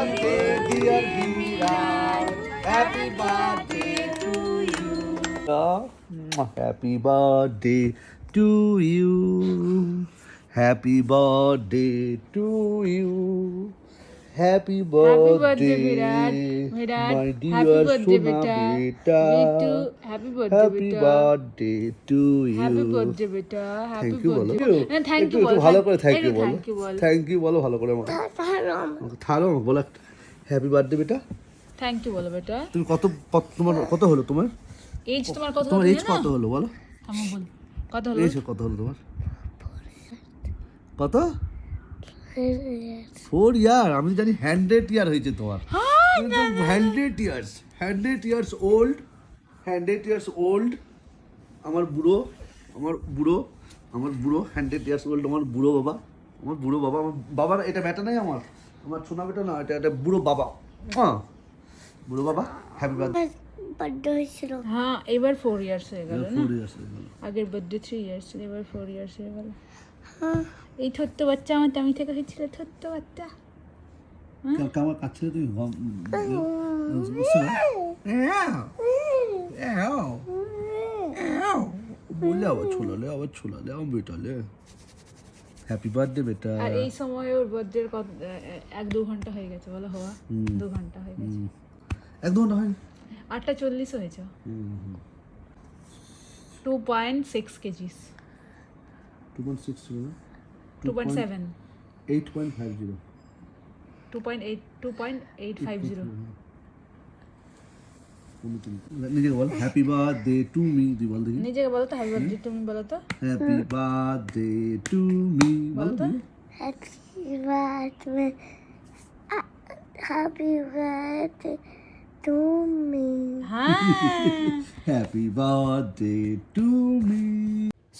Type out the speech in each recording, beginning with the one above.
birthday, dear Viraaz. Happy birthday to you. Happy birthday to you. Happy birthday to you. Happy birthday, Viraaz. my dear Happy birthday, Sona beta. beta. Bitu, happy birthday, Happy beta. birthday to you. Happy birthday, beta. Happy Thank you বলো। birthday. Thank you একটু বল। ভালো করে thank you বলো। Thank you বল। Thank you বলো ভালো করে আমাকে। থারো বলো হ্যাপি বার্থডে বেটা। Thank you বলো বেটা। তুমি তোমার কত হলো তোমার? এজ তোমার কত হলো? তোমার এজ কত হলো বলো? থামো বল। কত হলো? এজ কত হলো তোমার? কত? 4 ইয়ার। আমি জানি 100 ইয়ার হয়েছে তোমার। 100 years. 100 years old. 100 years old. আমার বুড়ো 100 ইয়ার্স ওল্ড আমার বুড়ো বাবা। আমার বাবার এটা বেটা নাই আমার ছোনা বেটা না, এটা বুড়ো বাবা। হ্যাঁ বুড়ো বাবা হ্যাপি বার্থডে হয়েছিল। হ্যাঁ এবার 4 ইয়ার্স হয়ে গেল না? 4 ইয়ার্স হয়ে গেল। আগের বার্থডে 3 ইয়ার্স ছিল, এবার 4 ইয়ার্স হয়ে গেল। এই ছোট্ট বাচ্চা আমার টামি থেকে হয়েছিল, ছোট্ট বাচ্চা। আমার কাছে তুই বললে আবার ছোলালে আমার বেটালে হ্যাপি বার্থডে বেটা। আর এই সময় ওর বার্থডে 1-2 ঘন্টা হয়ে গেছে বলো, হওয়া 2 ঘন্টা হয়ে গেছে। 1-2 ঘন্টা হয় 8:40 হয়েছে। 2.6 কেজিস। 2.6 ছিল না? 2.7 8.50 2.850 নিজেকে বল হ্যাপি বার্থডে টু মি। তুই বল দেখি নিজেকে বলো তো, হ্যাপি বার্থডে তুমি বলো তো। হ্যাপি বার্থডে টু মি বলো তো। Happy birthday to me. হ্যাঁ হ্যাপি বার্থডে টু মি।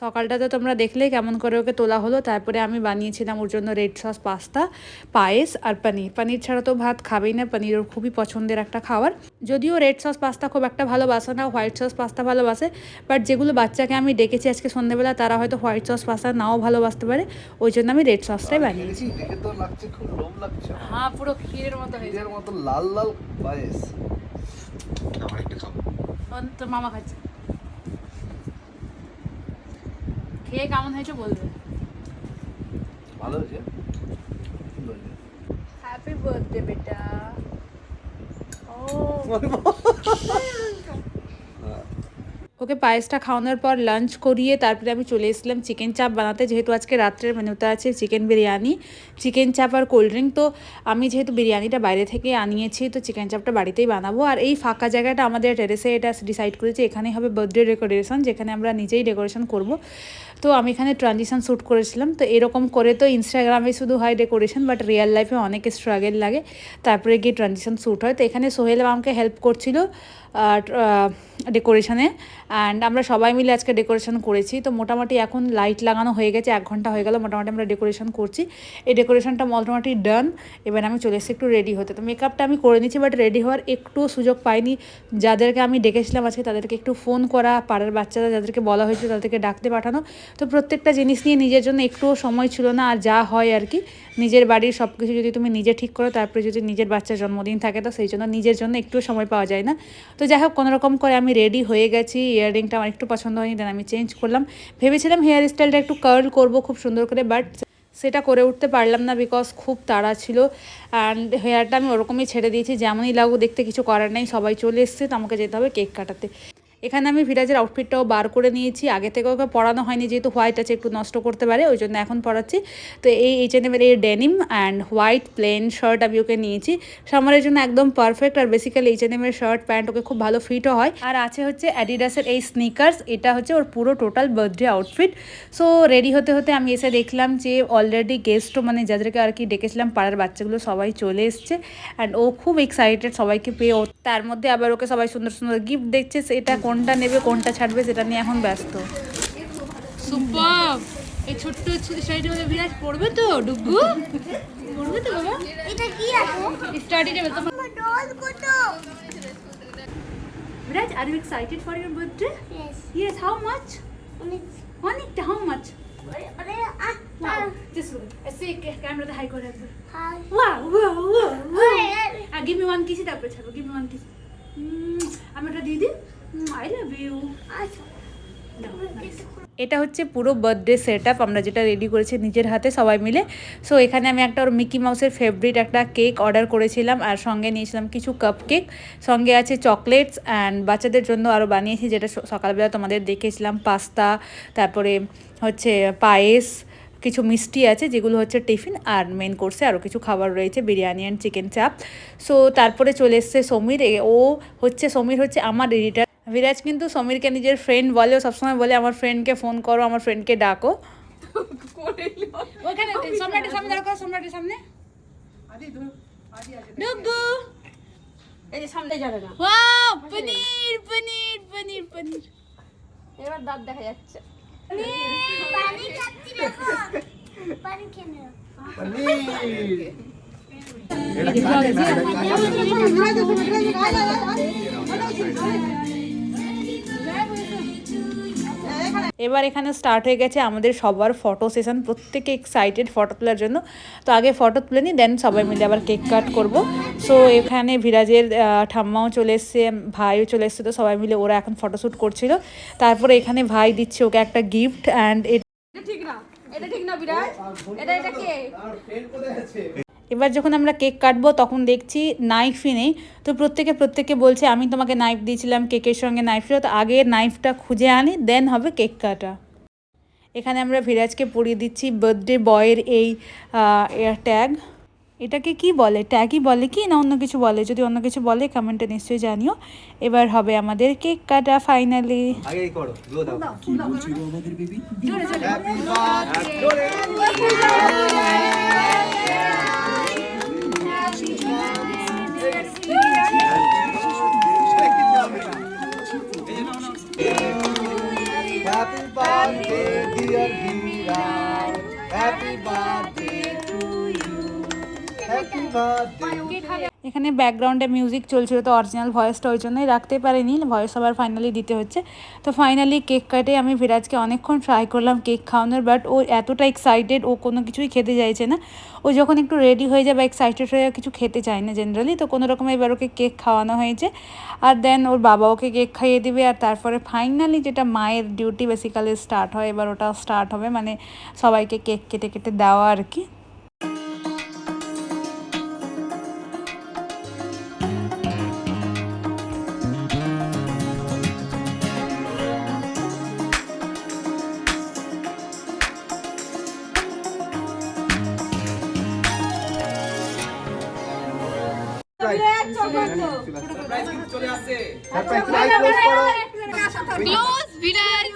সকালটা তো তোমরা দেখলেই কেমন করে ওকে তোলা হলো। তারপরে আমি বানিয়েছিলাম ওর জন্য রেড সস পাস্তা, পায়েস আর পনির ছাড়া তো ভাত খাবেই না। পনির ওর খুবই পছন্দের একটা খাবার। যদিও রেড সস পাস্তা খুব একটা ভালোবাসে না, হোয়াইট সস পাস্তা ভালোবাসে। বাট যেগুলো বাচ্চাকে আমি ডেকেছি আজকে সন্ধ্যেবেলা তারা হয়তো হোয়াইট সস পাস্তা নাও ভালোবাসতে পারে, ওই জন্য আমি রেড সসটাই বানিয়েছি। দেখে তো লাগছে খুব লোভ লাগছে। হ্যাঁ পুরো ক্ষীরের মতো হয়েছে, ক্ষীরের মতো লাল লাল পায়েস। আমার একটা খাবো। তো মামা খাচ্ছে, খেয়ে কেমন হয়েছে বলবে। ভালো হয়েছে। হ্যাপি বার্থডে বেটা। ও ওকে পায়েসটা খাওয়ানোর পর লাঞ্চ করিয়ে তারপরে আমি চলে এসেছিলাম চিকেন চাপ বানাতে। যেহেতু আজকে রাত্রের মেনুতে আছে চিকেন বিরিয়ানি, চিকেন চাপ আর কোল্ড ড্রিঙ্ক। তো আমি যেহেতু বিরিয়ানিটা বাইরে থেকে আনিয়েছি, তো চিকেন চাপটা বাড়িতেই বানাবো। আর এই ফাঁকা জায়গাটা আমাদের টেরেসে এটা ডিসাইড করেছি এখানেই হবে বার্থডে ডেকোরেশন, যেখানে আমরা নিজেই ডেকোরেশন করব। তো আমি এখানে ট্রানজিশন শ্যুট করেছিলাম। তো এরকম করে তো ইনস্টাগ্রামে শুধু হয় ডেকোরেশন, বাট রিয়েল লাইফে অনেক স্ট্রাগল লাগে, তারপরে গিয়ে ট্রানজিশন শ্যুট হয়। তো এখানে সোহেল আমাকে হেল্প করছিল ডেকোরেশনে, অ্যান্ড আমরা সবাই মিলে আজকে ডেকোরেশন করেছি। তো মোটামুটি এখন লাইট লাগানো হয়ে গেছে, 1 ঘন্টা হয়ে গেল মোটামুটি আমরা ডেকোরেশন করছি। এই ডেকোরেশনটা মোটামুটি ডান। এবার আমি চলে এসেছি একটু রেডি হতে। তো মেকআপটা আমি করে নিচ্ছি, বাট রেডি হওয়ার একটু সুযোগ পাইনি। যাদেরকে আমি ডেকেছিলাম আজকে তাদেরকে একটু ফোন করা, পাড়ার বাচ্চারা যাদেরকে বলা হয়েছিল তাদেরকে ডাকতে পাঠানো। তো প্রত্যেকটা জিনিস নিয়ে নিজের জন্য একটুও সময় ছিল না। আর যা হয় আর কি, নিজের বাড়ির সব কিছু যদি তুমি নিজে ঠিক করো, তারপরে যদি নিজের বাচ্চার জন্মদিন থাকে, তো সেই জন্য নিজের জন্য একটুও সময় পাওয়া যায় না। তো যাই হোক কোনোরকম করে আমি রেডি হয়ে গেছি। ইয়াররিংটা আমার একটু পছন্দ হয়নি, দেন আমি চেঞ্জ করলাম। ভেবেছিলাম হেয়ার স্টাইলটা একটু কার্ল করবো খুব সুন্দর করে, বাট সেটা করে উঠতে পারলাম না বিকজ খুব তাড়া ছিল। অ্যান্ড হেয়ারটা আমি ওরকমই ছেড়ে দিয়েছি, যেমনই লাগুক দেখতে, কিছু করার নেই। সবাই চলে এসছে, তো আমাকে যেতে হবে কেক কাটাতে। এখানে আমি ভিরাজের আউটফিটটাও বার করে নিয়েছি। আগে থেকে ওকে পরানো হয়নি, যেহেতু হোয়াইট আছে একটু নষ্ট করতে পারে, ওই জন্য এখন পরাচ্ছি। তো এই H&M এর এই denim and white plain shirt আমি ওকে নিয়েছি, সামারের জন্য একদম পারফেক্ট। আর বেসিক্যালি H&M এর শার্ট প্যান্ট ওকে খুব ভালো ফিটও হয়। আর আছে হচ্ছে অ্যাডিডাসের এই স্নিকার্স, এটা হচ্ছে ওর পুরো total birthday outfit. So ready হতে হতে আমি এসে দেখলাম যে অলরেডি গেস্টও, মানে যাদেরকে আর কি ডেকেছিলাম পাড়ার বাচ্চাগুলো, সবাই চলে এসছে। অ্যান্ড ও খুব এক্সাইটেড সবাইকে পেয়ে। তার মধ্যে আবার ওকে সবাই সুন্দর সুন্দর গিফট দেখছে, সেটা কোনটা নেবে কোনটা ছাড়বে সেটা নিয়ে এখন ব্যস্ত। সুপার! এই ছোট্ট শাড়িটা মধ্যে বিরাজ পড়বে তো? ডুগু পড়বে তো বাবা? এটা কি আছে? Study table. তোমার ডল কত? Viraj, are you excited for your birthday? Yes. Yes, how much? অনেকটা। How much? আরে জাস্ট এসে ক্যামেরাতে হাই করে একবার। Hi. Wow wow wow. Give me one kissy, তারপরে ছাড়ো। গিভ মি ওয়ান কিসি। আমি একটা দিয়ে দিই। I love you. আচ্ছা এটা হচ্ছে পুরো বার্থডে সেট আপ আমরা যেটা রেডি করেছি নিজের হাতে সবাই মিলে। সো এখানে আমি একটা ওর মিকি মাউসের ফেভারিট একটা কেক অর্ডার করেছিলাম, আর সঙ্গে নিয়েছিলাম কিছু কাপ কেক, সঙ্গে আছে চকলেটস, অ্যান্ড বাচ্চাদের জন্য আরও বানিয়েছি যেটা সকালবেলা তোমাদের দেখেছিলাম, পাস্তা, তারপরে হচ্ছে পায়েস, কিছু মিষ্টি আছে যেগুলো হচ্ছে টিফিন, আর মেন কোর্সে আরও কিছু খাবার রয়েছে, বিরিয়ানি অ্যান্ড চিকেন চাপ। সো তারপরে চলে এসছে সমীর। সমীর হচ্ছে আমার এডিটার। বিরাজ কিন্তু সমীরকে নিজের ফ্রেন্ড বলে, ও সবসময় বলে আমার ফ্রেন্ডকে ফোন করো, আমার ফ্রেন্ডকে ডাকো। ওখানে সম্রাটের সামনে দাঁড়াও, সম্রাটের সামনে। ডুগু এই যে সামনে যাবে না, ওয়াও, পনির পনির পনির পনির। এবার দাঁত দেখা যাচ্ছে। পানি খাচ্ছি দেখো পানি খেয়ে নাও এবার এখানে স্টার্ট হয়ে গেছে আমাদের সবার ফটো সেশন, প্রত্যেকে এক্সাইটেড ফটো তোলার জন্য। তো আগে ফটো তুলে নিই, দেন সবাই মিলে আবার কেক কাট করব। সো এখানে বিরাজের ঠাম্মাও চলে এসছে, ভাইও চলে এসছে, তো সবাই মিলে ওরা এখন ফটোশ্যুট করছিল। তারপরে এখানে ভাই দিচ্ছে ওকে একটা গিফট, অ্যান্ড এটা ঠিক না, এটা ঠিক না বিরাজ, এটা কে? এবার যখন আমরা কেক কাটবো তখন দেখছি নাইফই নেই। তো প্রত্যেকে বলছে আমি তোমাকে নাইফ দিয়েছিলাম, কেকের সঙ্গে নাইফ ছিল, তো আগে নাইফটা খুঁজে আনি, দেন হবে কেক কাটা। এখানে আমরা বিরাজকে পরিয়ে দিচ্ছি বার্থডে বয়ের এই ট্যাগ। এটাকে কি বলে, ট্যাগই বলে কি না অন্য কিছু বলে? যদি অন্য কিছু বলে কমেন্টে নিশ্চয়ই জানিও। এবার হবে আমাদের কেক কাটা ফাইনালি। আগেই করো, গ্লো দাও। কি বলছিল আমাদের baby? Happy birthday dear Viraaz, happy birthday to you, happy birthday. এখানে ব্যাকগ্রাউন্ডে মিউজিক চলছিল, তো অরিজিনাল ভয়েসটা ওই জন্যই রাখতে পারিনি, ভয়েস আবার ফাইনালি দিতে হচ্ছে। তো ফাইনালি কেক কাটে আমি বিরাজকে অনেকক্ষণ ট্রাই করলাম কেক খাওয়ানোর, বাট ও এতটা এক্সাইটেড, ও কোনো কিছুই খেতে চাইছে না। ও যখন একটু রেডি হয়ে যাবে এক্সাইটেড হয়ে কিছু খেতে চায় না জেনারেলি, তো কোনো রকম এবার ওকে কেক খাওয়ানো হয়েছে, আর দেন ওর বাবা ওকে কেক খাইয়ে দিবে। আর তারপরে ফাইনালি যেটা মায়ের ডিউটি বেসিক্যালি স্টার্ট হয়, এবার ওটা স্টার্ট হবে, মানে সবাইকে কেক কেটে কেটে দেওয়া আর কি। সারপ্রাইজ গিফট চলে আসছে। সারপ্রাইজ ক্লোজ করো। ক্লোজ বিরাজ।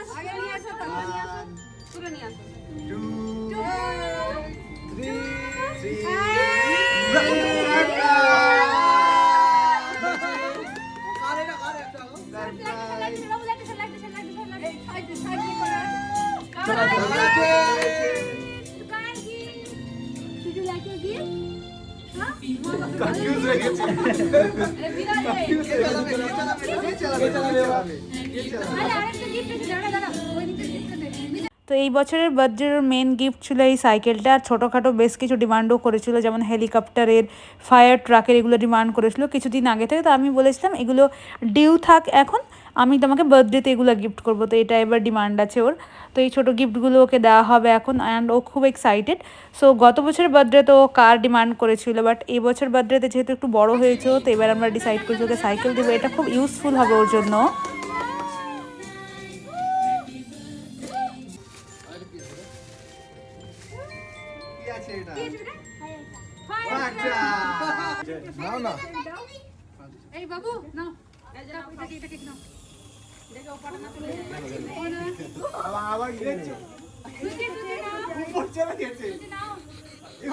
কনফিউজ হয়ে গেছি। তো এই বছরের বার্থডের মেন গিফট ছিল এই সাইকেলটা, আর ছোটোখাটো বেশ কিছু ডিমান্ডও করেছিল, যেমন হেলিকপ্টারের, ফায়ার ট্রাকের, এগুলো ডিমান্ড করেছিল কিছুদিন আগে থেকে। তো আমি বলেছিলাম এগুলো ডিউ থাক, এখন আমি তোমাকে বার্থডেতে এগুলো গিফট করবো, তো এটা এবার ডিমান্ড আছে ওর। তো এই ছোটো গিফটগুলো ওকে দেওয়া হবে এখন, অ্যান্ড ও খুব এক্সাইটেড। সো গত বছরের বার্থডে তো কার ডিমান্ড করেছিল, বাট এই বছর বার্থডেতে যেহেতু একটু বড় হয়েছে, তো এবার আমরা ডিসাইড করছি ওকে সাইকেল দেবো, এটা খুব ইউজফুল হবে ওর জন্য। কি আছে এটা? আচ্ছা। নাও না। এই বাবু নাও, এটা নাও। দেখো ওপাটা না চলে যায়। আবার গিয়েছে। উপর চলে গেছে।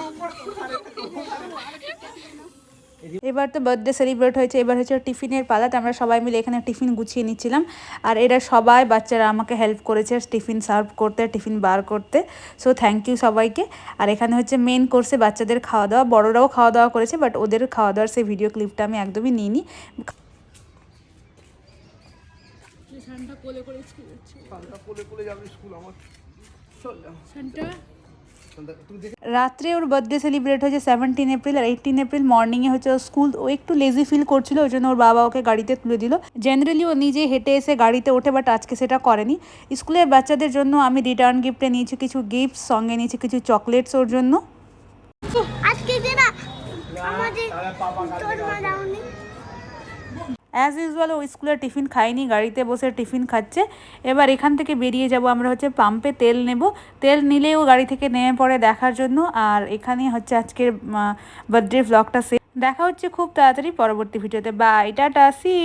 উপর কোথায়? এবার তো বার্থডে সেলিব্রেট হয়েছে, এবার হচ্ছে টিফিনের পালা। তো আমরা সবাই মিলে এখানে টিফিন গুছিয়ে নিচ্ছিলাম, আর এরা সবাই বাচ্চারা আমাকে হেল্প করেছে টিফিন সার্ভ করতে, টিফিন বার করতে। সো থ্যাংক ইউ সবাইকে। আর এখানে হচ্ছে মেন কোর্সে বাচ্চাদের খাওয়া দাওয়া, বড়রাও খাওয়া দাওয়া করেছে, বাট ওদের খাওয়া দাওয়ার সেই ভিডিও ক্লিপটা আমি একদমই নিইনি। কোলে যাবে স্কুল আমার। চল। তুমি দেখে রাত্রে ওর বার্থডে সেলিব্রেট হয়েছে 17 এপ্রিল, আর 18 এপ্রিল মর্নিংয়ে হচ্ছে ওর স্কুল। ও একটু লেজি ফিল করছিল, ওই জন্য ওর বাবা ওকে গাড়িতে তুলে দিল। জেনারেলি ও নিজে হেঁটে এসে গাড়িতে ওঠে, বাট আজকে সেটা করেনি। স্কুলের বাচ্চাদের জন্য আমি রিটার্ন গিফটে নিয়েছি কিছু গিফট, সঙ্গে নিয়েছি কিছু চকলেটস ওর জন্য। আজকে যে না আমাদের তোর মা দাওনি অ্যাজ ইউজুয়াল ও স্কুলে টিফিন খায়নি, গাড়িতে বসে টিফিন খাচ্ছে। এবার এখান থেকে বেরিয়ে যাব আমরা, হচ্ছে পাম্পে তেল নেব। তেল নিলেও গাড়ি থেকে নেমে পড়ে দেখার জন্য। আর এখানে হচ্ছে আজকের বার্থডে ভ্লগটা দেখা হচ্ছে খুব তাড়াতাড়ি পরবর্তী ভিডিওতে। Bye, tata, C.